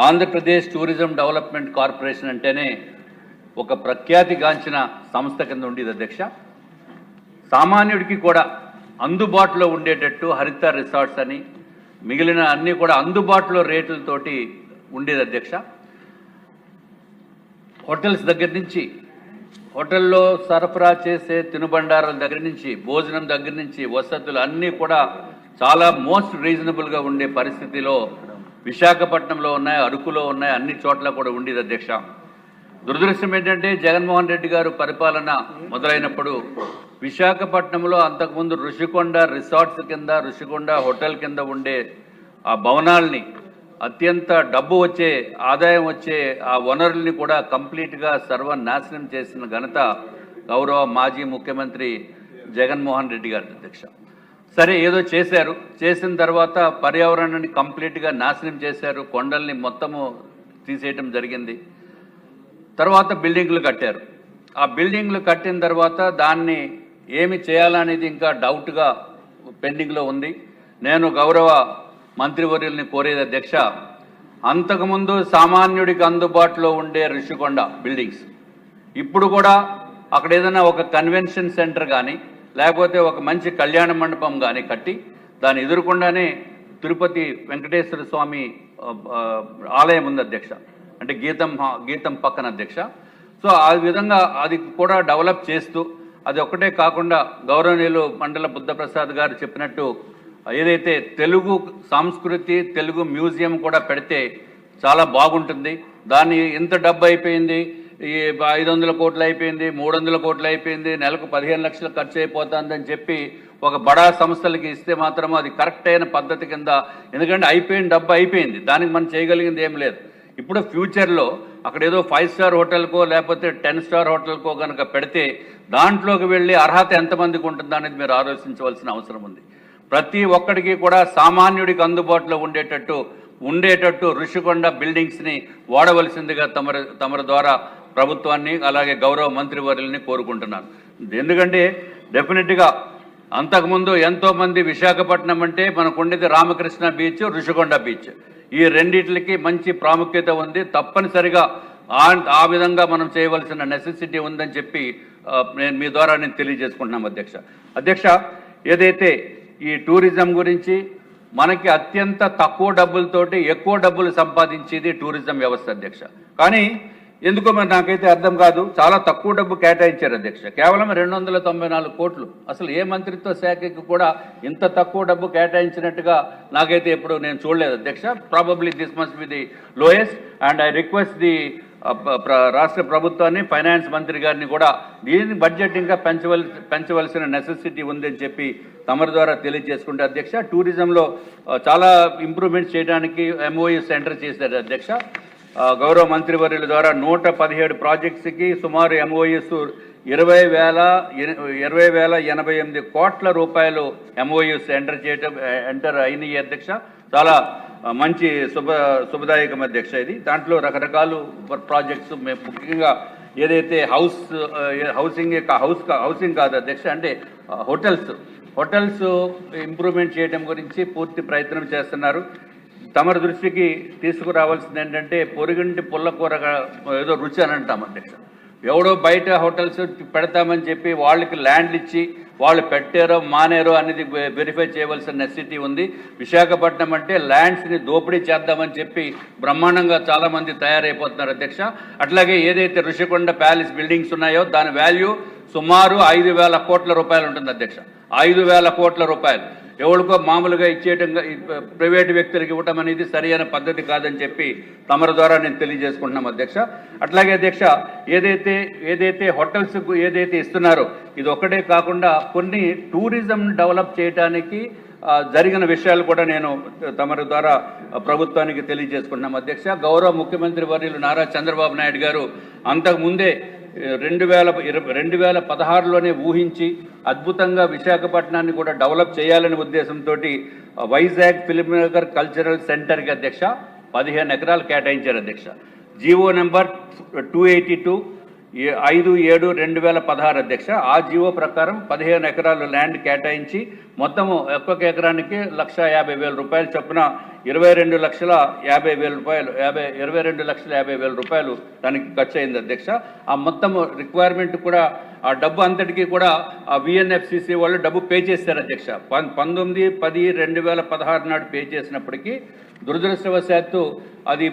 Andhra Pradesh tourism development corporation అంటేనే ఒక ప్రఖ్యాతిగాంచిన సంస్థ కింద ఉండేది అధ్యక్ష. సామాన్యుడికి కూడా అందుబాటులో ఉండేటట్టు హరిత రిసార్ట్స్ అని మిగిలిన అన్నీ కూడా అందుబాటులో రేట్లతోటి ఉండేది అధ్యక్ష. హోటల్స్ దగ్గర నుంచి, హోటల్లో సరఫరా చేసే తినుబండారాల దగ్గర నుంచి, భోజనం దగ్గర నుంచి, వసతులు అన్నీ కూడా చాలా మోస్ట్ రీజనబుల్గా ఉండే పరిస్థితిలో విశాఖపట్నంలో ఉన్నాయి, అరకులో ఉన్నాయి, అన్ని చోట్ల కూడా ఉండేది అధ్యక్ష. దురదృష్టం ఏంటంటే జగన్మోహన్ రెడ్డి గారు పరిపాలన మొదలైనప్పుడు విశాఖపట్నంలో అంతకుముందు ఋషికొండ రిసార్ట్స్ కింద, ఋషికొండ హోటల్ కింద ఉండే ఆ భవనాల్ని, అత్యంత డబ్బు వచ్చే, ఆదాయం వచ్చే ఆ వనరుల్ని కూడా కంప్లీట్గా సర్వనాశనం చేసిన ఘనత గౌరవ మాజీ ముఖ్యమంత్రి జగన్మోహన్ రెడ్డి గారి అధ్యక్ష. సరే ఏదో చేశారు, చేసిన తర్వాత పర్యావరణాన్ని కంప్లీట్గా నాశనం చేశారు, కొండల్ని మొత్తము తీసేయటం జరిగింది. తర్వాత బిల్డింగ్లు కట్టారు. ఆ బిల్డింగ్లు కట్టిన తర్వాత దాన్ని ఏమి చేయాలనేది ఇంకా డౌట్గా పెండింగ్లో ఉంది. నేను గౌరవ మంత్రివర్యుల్ని కోరేది అధ్యక్ష, అంతకుముందు సామాన్యుడికి అందుబాటులో ఉండే ఋషికొండ బిల్డింగ్స్ ఇప్పుడు కూడా అక్కడ ఏదైనా ఒక కన్వెన్షన్ సెంటర్ కానీ లేకపోతే ఒక మంచి కళ్యాణ మండపం కానీ కట్టి దాని ఎదురుకుండానే తిరుపతి వెంకటేశ్వర స్వామి ఆలయం ఉంది అధ్యక్ష, అంటే గీతం పక్కన అధ్యక్ష. సో ఆ విధంగా అది కూడా డెవలప్ చేస్తూ, అది ఒక్కటే కాకుండా గౌరవనీయులు మండల బుద్ధప్రసాద్ గారు చెప్పినట్టు ఏదైతే తెలుగు సంస్కృతి, తెలుగు మ్యూజియం కూడా పెడితే చాలా బాగుంటుంది. దాన్ని ఎంత డబ్బు అయిపోయింది, ఈ 500 కోట్లు అయిపోయింది, 300 కోట్లు అయిపోయింది, నెలకు 15 లక్షలు ఖర్చు అయిపోతుందని చెప్పి ఒక బడా సంస్థలకి ఇస్తే మాత్రం అది కరెక్ట్ అయిన పద్ధతి కింద, ఎందుకంటే అయిపోయిన డబ్బు అయిపోయింది, దానికి మనం చేయగలిగింది ఏం లేదు. ఇప్పుడు ఫ్యూచర్లో అక్కడ ఏదో 5 స్టార్ హోటల్కో లేకపోతే 10 స్టార్ హోటల్కో కనుక పెడితే దాంట్లోకి వెళ్ళి అర్హత ఎంతమందికి ఉంటుందా అనేది మీరు ఆలోచించవలసిన అవసరం ఉంది. ప్రతి ఒక్కడికి కూడా సామాన్యుడికి అందుబాటులో ఉండేటట్టు ఋషికొండ బిల్డింగ్స్ని వాడవలసిందిగా తమరి ద్వారా ప్రభుత్వాన్ని అలాగే గౌరవ మంత్రివర్యుల్ని కోరుకుంటున్నాను. ఎందుకంటే డెఫినెట్గా అంతకుముందు ఎంతోమంది విశాఖపట్నం అంటే మనకు ఉండేది రామకృష్ణ బీచ్, ఋషికొండ బీచ్, ఈ రెండిట్లకి మంచి ప్రాముఖ్యత ఉంది. తప్పనిసరిగా ఆ విధంగా మనం చేయవలసిన నెసెసిటీ ఉందని చెప్పి మీ ద్వారా నేను తెలియజేసుకుంటున్నాం అధ్యక్ష. ఏదైతే ఈ టూరిజం గురించి మనకి అత్యంత తక్కువ డబ్బులతోటి ఎక్కువ డబ్బులు సంపాదించేది టూరిజం వ్యవస్థ అధ్యక్ష. కానీ ఎందుకో మరి నాకైతే అర్థం కాదు, చాలా తక్కువ డబ్బు కేటాయించారు అధ్యక్ష, కేవలం 294 కోట్లు. అసలు ఏ మంత్రిత్వ శాఖకి కూడా ఇంత తక్కువ డబ్బు కేటాయించినట్టుగా నాకైతే ఎప్పుడు నేను చూడలేదు అధ్యక్ష. Probably this must be the lowest and I request the రాష్ట్ర ప్రభుత్వాన్ని, ఫైనాన్స్ మంత్రి గారిని కూడా దీని బడ్జెట్ ఇంకా పెంచవలసిన నెసెసిటీ ఉందని చెప్పి తమరి ద్వారా తెలియజేసుకుంటే అధ్యక్ష. టూరిజంలో చాలా ఇంప్రూవ్మెంట్స్ చేయడానికి MOU సెంటర్ చేశారు అధ్యక్ష. గౌరవ మంత్రివర్యుల ద్వారా 117 ప్రాజెక్ట్స్కి సుమారు MOUs 20,088 కోట్ల రూపాయలు MOUs ఎంటర్ అయినాయి అధ్యక్ష. చాలా మంచి శుభదాయకం అధ్యక్ష ఇది. దాంట్లో రకరకాల ప్రాజెక్ట్స్, ముఖ్యంగా ఏదైతే హౌసింగ్ కాదు అధ్యక్ష, అంటే హోటల్స్ ఇంప్రూవ్మెంట్ చేయడం గురించి పూర్తి ప్రయత్నం చేస్తున్నారు. తమరి దృష్టికి తీసుకురావాల్సింది ఏంటంటే పొరుగింటి పుల్లకూర ఏదో రుచి అని అంటాం అధ్యక్ష. ఎవడో బయట హోటల్స్ పెడతామని చెప్పి వాళ్ళకి ల్యాండ్లు ఇచ్చి వాళ్ళు పెట్టారో మానేరో అనేది వెరిఫై చేయవలసిన నెసిటీ ఉంది. విశాఖపట్నం అంటే ల్యాండ్స్ని దోపిడీ చేద్దామని చెప్పి బ్రహ్మాండంగా చాలామంది తయారైపోతున్నారు అధ్యక్ష. అట్లాగే ఏదైతే ఋషికొండ ప్యాలెస్ బిల్డింగ్స్ ఉన్నాయో దాని వాల్యూ సుమారు 5,000 కోట్ల రూపాయలు ఉంటుంది అధ్యక్ష. 5,000 కోట్ల రూపాయలు ఎవరికో మామూలుగా ఇచ్చేయటం, ప్రైవేటు వ్యక్తులకు ఇవ్వటం అనేది సరైన పద్ధతి కాదని చెప్పి తమరి ద్వారా నేను తెలియజేసుకుంటున్నాం అధ్యక్ష. అట్లాగే అధ్యక్ష ఏదైతే హోటల్స్ ఏదైతే ఇస్తున్నారో ఇది ఒక్కటే కాకుండా కొన్ని టూరిజం డెవలప్ చేయడానికి జరిగిన విషయాలు కూడా నేను తమరి ద్వారా ప్రభుత్వానికి తెలియజేసుకుంటున్నాం అధ్యక్ష. గౌరవ ముఖ్యమంత్రి వర్యులు నారా చంద్రబాబు నాయుడు గారు అంతకుముందే 2016లోనే ఊహించి అద్భుతంగా విశాఖపట్నాన్ని కూడా డెవలప్ చేయాలనే ఉద్దేశంతో వైజాగ్ ఫిల్మ్ నగర్ కల్చరల్ సెంటర్కి అధ్యక్ష 15 ఎకరాలు కేటాయించారు అధ్యక్ష. జీవో నెంబర్ 282 5/7/2016 అధ్యక్ష. ఆ జీవో ప్రకారం 15 ఎకరాలు ల్యాండ్ కేటాయించి మొత్తము ఒక్కొక్క ఎకరానికి 1,50,000 రూపాయలు చొప్పున 22,50,000 రూపాయలు 22,50,000 రూపాయలు దానికి ఖర్చు అయింది అధ్యక్ష. ఆ మొత్తం రిక్వైర్మెంట్ కూడా ఆ డబ్బు అంతటికీ కూడా ఆ విఎన్ఎఫ్సిసి వాళ్ళు డబ్బు పే చేశారు అధ్యక్ష. 19/10/2016 నాడు పే చేసినప్పటికీ దురదృష్టవశాత్తు అది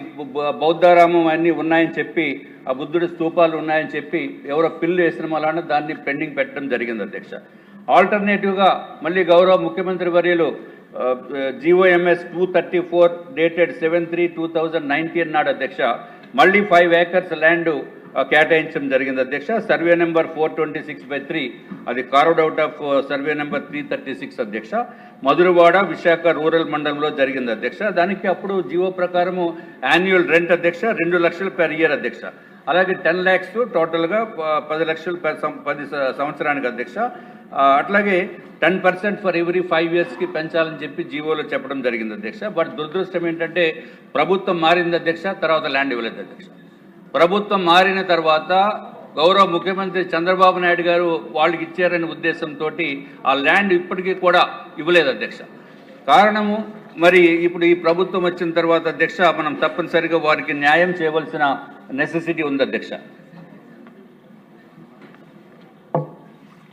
బౌద్ధారామం అన్నీ ఉన్నాయని చెప్పి, ఆ బుద్ధుడి స్తూపాలు ఉన్నాయని చెప్పి ఎవరో పిల్లు వేసిన వలన దాన్ని పెండింగ్ పెట్టడం జరిగింది అధ్యక్ష. ఆల్టర్నేటివ్గా మళ్ళీ గౌరవ ముఖ్యమంత్రి వర్యులు GOMS 234 డేటెడ్ 7/3/2019 నాడు అధ్యక్ష మళ్ళీ 5 acres ల్యాండ్ కేటాయించడం జరిగింది అధ్యక్ష. సర్వే నెంబర్ 426/3 అది carved out of survey number 336 అధ్యక్ష. మధురవాడ విశాఖ రూరల్ మండలంలో జరిగింది అధ్యక్ష. దానికి అప్పుడు జీవో ప్రకారము యాన్యువల్ రెంట్ అధ్యక్ష 2 లక్షలు per year అధ్యక్ష. అలాగే 10 lakhs టోటల్గా 10 లక్షలు 10 సంవత్సరానికి అధ్యక్ష. అట్లాగే 10% ఫర్ ఎవ్రీ 5 yearsకి పెంచాలని చెప్పి జీవోలో చెప్పడం జరిగింది అధ్యక్ష. బట్ దురదృష్టం ఏంటంటే ప్రభుత్వం మారింది అధ్యక్ష, తర్వాత ల్యాండ్ ఇవ్వలేదు అధ్యక్ష. ప్రభుత్వం మారిన తర్వాత గౌరవ ముఖ్యమంత్రి చంద్రబాబు నాయుడు గారు వాళ్ళకి ఇచ్చారనే ఉద్దేశంతో ఆ ల్యాండ్ ఇప్పటికీ కూడా ఇవ్వలేదు అధ్యక్ష. కారణము మరి ఇప్పుడు ఈ ప్రభుత్వం వచ్చిన తర్వాత అధ్యక్ష మనం తప్పనిసరిగా వారికి న్యాయం చేయవలసిన నెసెసిటీ ఉంది అధ్యక్ష.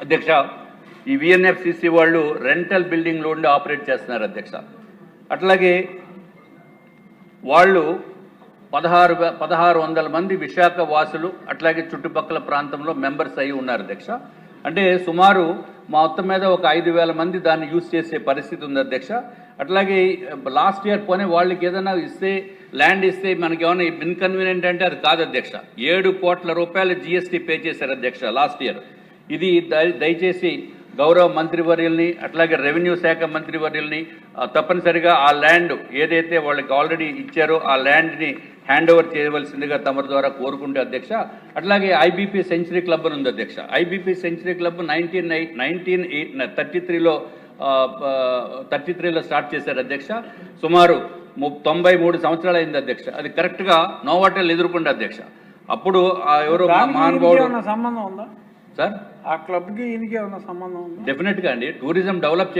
అధ్యక్ష ఈ విఎన్ఎఫ్సిసి వాళ్ళు రెంటల్ బిల్డింగ్లో ఉండి ఆపరేట్ చేస్తున్నారు అధ్యక్ష. అట్లాగే వాళ్ళు 1,600 మంది విశాఖ వాసులు అట్లాగే చుట్టుపక్కల ప్రాంతంలో మెంబర్స్ అయి ఉన్నారు అధ్యక్ష. అంటే సుమారు మొత్తం మీద ఒక 5,000 మంది దాన్ని యూజ్ చేసే పరిస్థితి ఉంది అధ్యక్ష. అట్లాగే లాస్ట్ ఇయర్ పోనీ వాళ్ళకి ఏదైనా ఇస్తే ల్యాండ్ ఇస్తే మనకి ఏమైనా ఇన్కన్వీనియంట్ అంటే అది కాదు అధ్యక్ష. 7 కోట్ల రూపాయలు GST పే చేశారు అధ్యక్ష లాస్ట్ ఇయర్. ఇది దయచేసి గౌరవ మంత్రివర్యుల్ని అట్లాగే రెవెన్యూ శాఖ మంత్రివర్యుల్ని తప్పనిసరిగా ఆ ల్యాండ్ ఏదైతే వాళ్ళకి ఆల్రెడీ ఇచ్చారో ఆ ల్యాండ్ని హ్యాండ్ ఓవర్ చేయవలసిందిగా తమరి ద్వారా కోరుకుంటే అధ్యక్ష. అట్లాగే IBP సెంచరీ క్లబ్ అని ఉంది అధ్యక్ష. IBP సెంచరీ క్లబ్ 1933లో స్టార్ట్ చేశారు అధ్యక్ష. సుమారు 93 సంవత్సరాలు అయింది అధ్యక్ష. అది కరెక్ట్గా నోవాటెల్ ఎదుర్కొండే అధ్యక్ష. అప్పుడు ఎవరు మహానుభావుడు సంబంధం ఉందా సార్ ఆ క్లబ్కి ఈయనకి ఏమైనా సంబంధం ఉందా? డెఫినెట్గా అండి. టూరిజం డెవలప్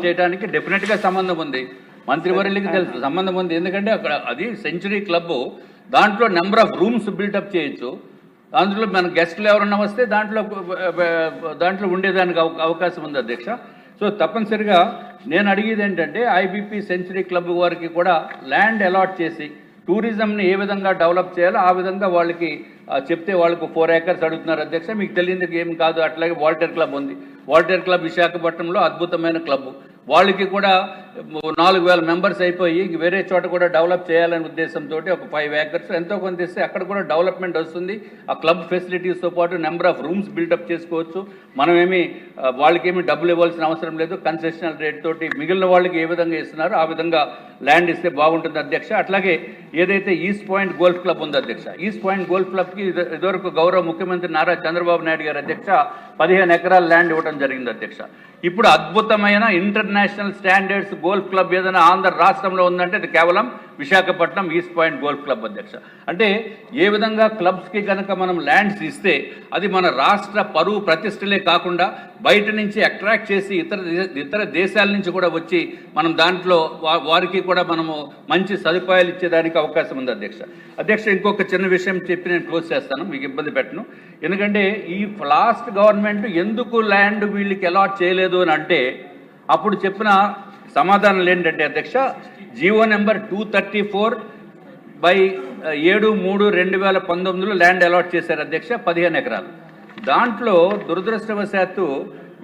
చేయడానికి డెఫినెట్గా సంబంధం ఉంది. మంత్రివర్యులకి తెలుసు సంబంధం ఉంది. ఎందుకంటే అక్కడ అది సెంచరీ క్లబ్, దాంట్లో నెంబర్ ఆఫ్ రూమ్స్ బిల్డప్ చేయొచ్చు. అందులో మన గెస్ట్లు ఎవరన్నా వస్తే దాంట్లో ఉండేదానికి అవకాశం ఉంది అధ్యక్ష. సో తప్పనిసరిగా నేను అడిగేది ఏంటంటే IBP సెంచరీ క్లబ్ వారికి కూడా ల్యాండ్ అలాట్ చేసి టూరిజంని ఏ విధంగా డెవలప్ చేయాలో ఆ విధంగా వాళ్ళకి చెప్తే వాళ్ళకు 4 acres అడుగుతున్నారు అధ్యక్ష. మీకు తెలియదు ఏం కాదు. అట్లాగే వాల్టర్ క్లబ్ ఉంది. వాల్టర్ క్లబ్ విశాఖపట్నంలో అద్భుతమైన క్లబ్. వాళ్ళకి కూడా 4,000 మెంబర్స్ అయిపోయి వేరే చోట కూడా డెవలప్ చేయాలనే ఉద్దేశంతో ఒక 5 acres ఎంతో కొంత ఇస్తే అక్కడ కూడా డెవలప్మెంట్ వస్తుంది. ఆ క్లబ్ ఫెసిలిటీస్తో పాటు నెంబర్ ఆఫ్ రూమ్స్ బిల్డప్ చేసుకోవచ్చు. మనమేమి వాళ్ళకేమి డబ్బులు ఇవ్వాల్సిన అవసరం లేదు. కన్సెషనల్ రేట్ తోటి మిగిలిన వాళ్ళకి ఏ విధంగా ఇస్తున్నారో ఆ విధంగా ల్యాండ్ ఇస్తే బాగుంటుంది అధ్యక్ష. అట్లాగే ఏదైతే ఈస్ట్ పాయింట్ గోల్ఫ్ క్లబ్ ఉంది అధ్యక్ష, ఈస్ట్ పాయింట్ గోల్ఫ్ క్లబ్కి ఇదివరకు గౌరవ ముఖ్యమంత్రి నారా చంద్రబాబు నాయుడు గారు అధ్యక్ష 15 ఎకరాల ల్యాండ్ ఇవ్వడం జరిగింది అధ్యక్ష. ఇప్పుడు అద్భుతమైన ఇంటర్నేషనల్ స్టాండర్డ్స్ గోల్ఫ్ క్లబ్ ఏదైనా ఆంధ్ర రాష్ట్రంలో ఉందంటే అది కేవలం Visakhapatnam east point golf club అధ్యక్ష. అంటే ఏ విధంగా క్లబ్స్కి కనుక మనం ల్యాండ్స్ ఇస్తే అది మన రాష్ట్ర పరువు ప్రతిష్టలే కాకుండా బయట నుంచి అట్రాక్ట్ చేసి ఇతర దేశాల నుంచి కూడా వచ్చి మనం దాంట్లో వారికి కూడా మనము మంచి సదుపాయాలు ఇచ్చేదానికి అవకాశం ఉంది అధ్యక్ష. ఇంకొక చిన్న విషయం చెప్పి నేను క్లోజ్ చేస్తాను, మీకు ఇబ్బంది పెట్టను. ఎందుకంటే ఈ లాస్ట్ గవర్నమెంట్ ఎందుకు ల్యాండ్ వీళ్ళకి అలాట్ చేయలేదు అని అంటే అప్పుడు చెప్పిన సమాధానాలు ఏంటంటే అధ్యక్ష, జీవో నెంబర్ 234/7/3/2019లో ల్యాండ్ అలాట్ చేశారు అధ్యక్ష 15 ఎకరాలు. దాంట్లో దురదృష్టవశాత్తు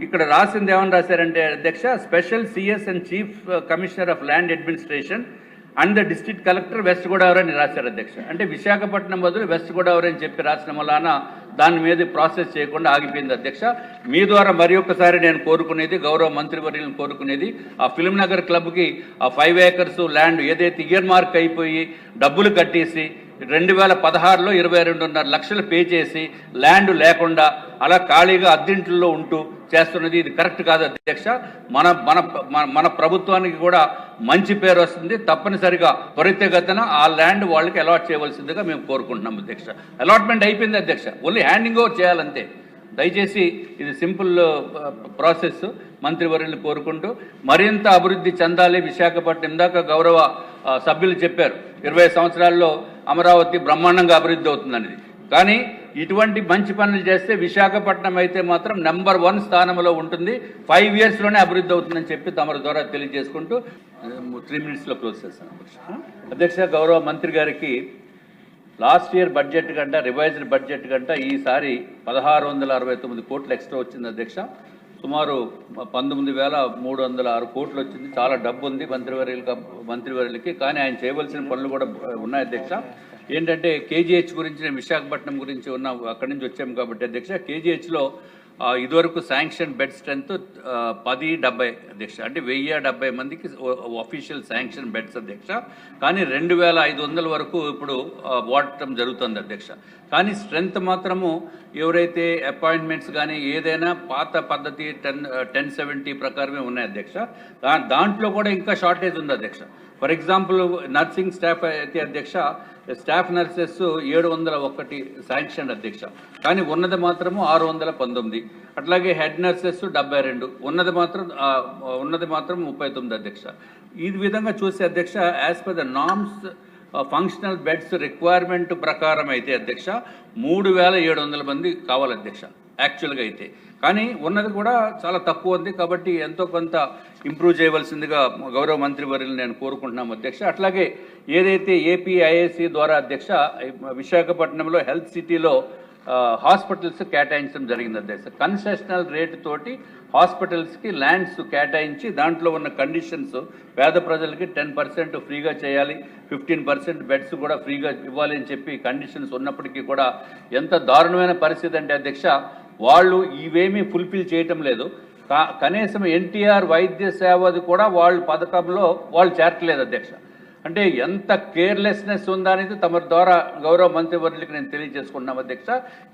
ఇక్కడ రాసింది ఏమని రాశారంటే అధ్యక్ష, special CS and chief commissioner of land administration and the district collector west Godavari అని రాశారు అధ్యక్ష. అంటే విశాఖపట్నం బదులు వెస్ట్ గోదావరి అని చెప్పి రాసిన వలన దాని మీద ప్రాసెస్ చేయకుండా ఆగిపోయింది అధ్యక్ష. మీ ద్వారా మరి ఒక్కసారి నేను కోరుకునేది, గౌరవ మంత్రివర్యులను కోరుకునేది, ఆ ఫిల్మ్ నగర్ క్లబ్కి ఆ 5 acres ల్యాండ్ ఏదైతే ఇయర్ మార్క్ అయిపోయి డబ్బులు కట్టేసి 2016లో 22.5 లక్షలు పే చేసి ల్యాండ్ లేకుండా అలా ఖాళీగా అద్దెంట్లలో ఉంటూ చేస్తున్నది ఇది కరెక్ట్ కాదు అధ్యక్ష. మన మన మన ప్రభుత్వానికి కూడా మంచి పేరు వస్తుంది. తప్పనిసరిగా త్వరితగతిన ఆ ల్యాండ్ వాళ్ళకి అలాట్ చేయవలసిందిగా మేము కోరుకుంటున్నాం అధ్యక్ష. అలాట్మెంట్ అయిపోయింది అధ్యక్ష, ఓన్లీ హ్యాండింగ్ ఓవర్ చేయాలంతే. దయచేసి ఇది సింపుల్ ప్రాసెస్. మంత్రివర్యులు కోరుకుంటూ మరింత అభివృద్ధి చెందాలి విశాఖపట్నం. ఇందాక గౌరవ సభ్యులు చెప్పారు 20 సంవత్సరాల్లో అమరావతి బ్రహ్మాండంగా అభివృద్ధి అవుతుందనేది. కానీ ఇటువంటి మంచి పనులు చేస్తే విశాఖపట్నం అయితే మాత్రం నెంబర్ 1 స్థానంలో ఉంటుంది. 5 ఇయర్స్లోనే అభివృద్ధి అవుతుందని చెప్పి తమ ద్వారా తెలియజేసుకుంటూ 3 మినిట్స్లో క్లోజ్ చేస్తాను అధ్యక్ష. గౌరవ మంత్రి గారికి లాస్ట్ ఇయర్ బడ్జెట్ కంటే రివైజ్డ్ బడ్జెట్ కంటే ఈసారి 1669 కోట్లు ఎక్స్ట్రా వచ్చింది అధ్యక్ష. సుమారు 19,306 కోట్లు వచ్చింది. చాలా డబ్బు ఉంది మంత్రివర్యులకి. కానీ ఆయన చేయవలసిన పనులు కూడా ఉన్నాయి అధ్యక్ష. ఏంటంటే కేజీహెచ్ గురించి, నేను విశాఖపట్నం గురించి అక్కడి నుంచి వచ్చాము కాబట్టి అధ్యక్ష, కేజీహెచ్లో ఇదివరకు శాంక్షన్ బెడ్ స్ట్రెంత్ 1070 అధ్యక్ష, అంటే 1070 మందికి అఫీషియల్ శాంక్షన్ బెడ్స్ అధ్యక్ష. కానీ 2500 వరకు ఇప్పుడు వాడటం జరుగుతుంది అధ్యక్ష. కానీ స్ట్రెంత్ మాత్రము ఎవరైతే అపాయింట్మెంట్స్ కానీ ఏదైనా పాత పద్ధతి 1070 ప్రకారమే ఉన్నాయి అధ్యక్ష. దాంట్లో కూడా ఇంకా షార్టేజ్ ఉంది అధ్యక్ష. ఫర్ ఎగ్జాంపుల్ నర్సింగ్ స్టాఫ్ అయితే అధ్యక్ష, స్టాఫ్ నర్సెస్ 701 శాంక్షన్ అధ్యక్ష, కానీ ఉన్నది మాత్రము 619. అట్లాగే హెడ్ నర్సెస్ 72, ఉన్నది మాత్రం 39 అధ్యక్ష. ఈ విధంగా చూస్తే అధ్యక్ష, as per the norms functional beds requirement ప్రకారం అయితే అధ్యక్ష 3700 మంది కావాలి అధ్యక్ష యాక్చువల్గా అయితే. కానీ ఉన్నది కూడా చాలా తక్కువ ఉంది. కాబట్టి ఎంతో కొంత ఇంప్రూవ్ చేయవలసిందిగా గౌరవ మంత్రివర్యులు నేను కోరుకుంటున్నాము అధ్యక్ష. అట్లాగే ఏదైతే ఏపీఐఏసీ ద్వారా అధ్యక్ష విశాఖపట్నంలో హెల్త్ సిటీలో హాస్పిటల్స్ కేటాయించడం జరిగింది అధ్యక్ష. కన్సెషనల్ రేటు తోటి హాస్పిటల్స్కి ల్యాండ్స్ కేటాయించి దాంట్లో ఉన్న కండిషన్స్ పేద ప్రజలకి 10% ఫ్రీగా చేయాలి, 15% బెడ్స్ కూడా ఫ్రీగా ఇవ్వాలి అని చెప్పి కండిషన్స్ ఉన్నప్పటికీ కూడా ఎంత దారుణమైన పరిస్థితి అంటే అధ్యక్ష, వాళ్ళు ఇవేమీ ఫుల్ఫిల్ చేయటం లేదు. కనీసం ఎన్టీఆర్ వైద్య సేవది కూడా వాళ్ళు పథకంలో వాళ్ళు చేరట్లేదు అధ్యక్ష. అంటే ఎంత కేర్లెస్నెస్ ఉందా అనేది తమ ద్వారా గౌరవ మంత్రివర్యులకి నేను తెలియజేసుకున్నాం అధ్యక్ష.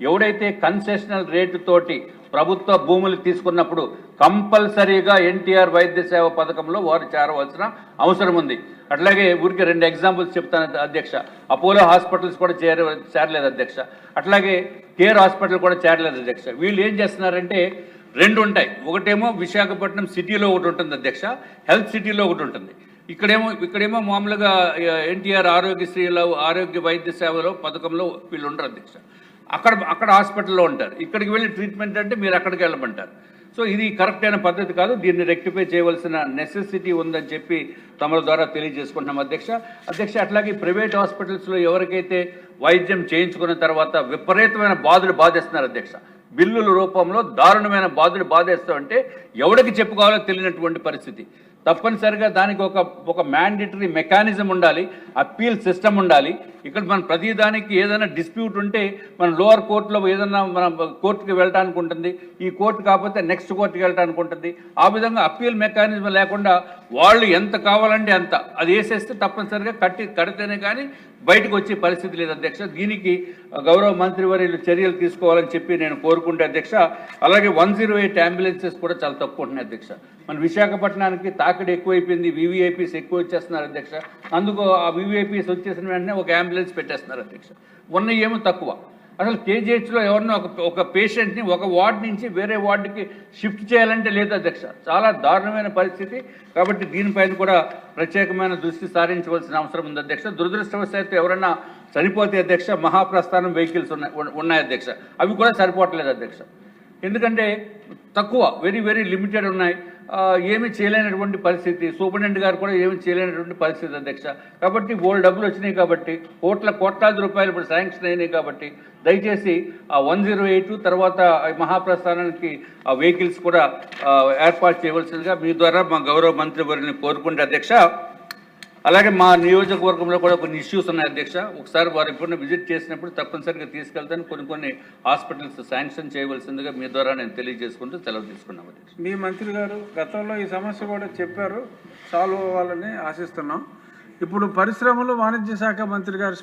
ఎవడైతే కన్సెషనల్ రేటు తోటి ప్రభుత్వ భూములు తీసుకున్నప్పుడు కంపల్సరీగా ఎన్టీఆర్ వైద్య సేవ పథకంలో వారు చేరవలసిన అవసరం ఉంది. అట్లాగే ఊరికి 2 ఎగ్జాంపుల్స్ చెప్తాను అధ్యక్ష. అపోలో హాస్పిటల్స్ కూడా చేరలేదు అధ్యక్ష. అట్లాగే కేర్ హాస్పిటల్ కూడా చేరలేదు అధ్యక్ష. వీళ్ళు ఏం చేస్తున్నారంటే 2 ఉంటాయి. ఒకటేమో విశాఖపట్నం సిటీలో ఒకటి ఉంటుంది అధ్యక్ష, హెల్త్ సిటీలో ఒకటి ఉంటుంది. ఇక్కడేమో మామూలుగా ఎన్టీఆర్ ఆరోగ్యశ్రీలో ఆరోగ్య వైద్య సేవలో పథకంలో వీళ్ళు ఉండరు అధ్యక్ష. అక్కడ హాస్పిటల్లో ఉంటారు. ఇక్కడికి వెళ్ళి ట్రీట్మెంట్ అంటే మీరు అక్కడికి వెళ్ళమంటారు. సో ఇది కరెక్ట్ అయిన పద్ధతి కాదు. దీన్ని రెక్టిఫై చేయవలసిన నెసెసిటీ ఉందని చెప్పి తమ ద్వారా తెలియజేసుకుంటున్నాం అధ్యక్ష. అట్లాగే ప్రైవేట్ హాస్పిటల్స్లో ఎవరికైతే వైద్యం చేయించుకున్న తర్వాత విపరీతమైన బాధలు బాధేస్తున్నారు అధ్యక్ష. బిల్లుల రూపంలో దారుణమైన బాధలు బాధేస్తామంటే ఎవరికి చెప్పుకోవాలో తెలియనటువంటి పరిస్థితి. తప్పనిసరిగా దానికి ఒక మ్యాండేటరీ మెకానిజం ఉండాలి, అప్పీల్ సిస్టమ్ ఉండాలి. ఇక్కడ మన ప్రతిదానికి ఏదైనా డిస్ప్యూట్ ఉంటే మన లోవర్ కోర్టులో ఏదైనా మనం కోర్టుకి వెళ్ళడానికి ఉంటుంది, ఈ కోర్టు కాకపోతే నెక్స్ట్ కోర్టుకి వెళ్ళడానికి ఉంటుంది. ఆ విధంగా అప్పీల్ మెకానిజం లేకుండా వాళ్ళు ఎంత కావాలంటే అంత అది వేసేస్తే తప్పనిసరిగా కడితేనే కానీ బయటకు వచ్చే పరిస్థితి లేదు అధ్యక్ష. దీనికి గౌరవ మంత్రివర్యులు చర్యలు తీసుకోవాలని చెప్పి నేను కోరుకుంటే అధ్యక్ష. అలాగే 108 అంబులెన్సెస్ కూడా చాలా తక్కువ ఉంటున్నాయి అధ్యక్ష. మన విశాఖపట్నానికి తాకిడి ఎక్కువైపోయింది, వివిఐపీస్ ఎక్కువ వచ్చేస్తున్నారు అధ్యక్ష. అందుకు ఆ వివిఐపీస్ వచ్చేసిన వెంటనే ఒక అంబులెన్స్ పెట్టేస్తున్నారు అధ్యక్ష. ఉన్నవి ఏమో తక్కువ. అసలు కేజీహెచ్లో ఎవరినో ఒక పేషెంట్ని ఒక వార్డు నుంచి వేరే వార్డుకి షిఫ్ట్ చేయాలంటే లేదు అధ్యక్ష. చాలా దారుణమైన పరిస్థితి. కాబట్టి దీనిపైన కూడా ప్రత్యేకమైన దృష్టి సారించవలసిన అవసరం ఉంది అధ్యక్ష. దురదృష్టవశాత్తు ఎవరన్నా చనిపోతే అధ్యక్ష మహాప్రస్థానం వెహికల్స్ ఉన్నాయి అధ్యక్ష. అవి కూడా సరిపోవట్లేదు అధ్యక్ష. ఎందుకంటే తక్కువ, వెరీ వెరీ లిమిటెడ్ ఉన్నాయి. ఏమీ చేయలేనటువంటి పరిస్థితి. సూపరింటెండెంట్ గారు కూడా ఏమీ చేయలేనటువంటి పరిస్థితి అధ్యక్ష. కాబట్టి బోల్డ్ డబ్బులు వచ్చినాయి కాబట్టి కోట్లాది రూపాయలు ఇప్పుడు శాంక్షన్ అయినాయి కాబట్టి దయచేసి ఆ 108 తర్వాత మహాప్రస్థానానికి ఆ వెహికల్స్ కూడా ఏర్పాటు చేయవలసిందిగా మీ ద్వారా మా గౌరవ మంత్రివర్యుని కోరుకుంటే అధ్యక్ష. అలాగే మా నియోజకవర్గంలో కూడా కొన్ని ఇష్యూస్ ఉన్నాయి అధ్యక్ష. ఒకసారి వారు ఎప్పుడైనా విజిట్ చేసినప్పుడు తప్పనిసరిగా తీసుకెళ్తాను. కొన్ని హాస్పిటల్స్ శాంక్షన్ చేయవలసిందిగా మీ ద్వారా నేను తెలియజేసుకుంటూ సెలవు తీసుకున్నాం అధ్యక్ష. మీ మంత్రి గారు గతంలో ఈ సమస్య కూడా చెప్పారు, సాల్వ్ అవ్వాలని ఆశిస్తున్నాం. ఇప్పుడు పరిశ్రమలు వాణిజ్య శాఖ మంత్రి గారు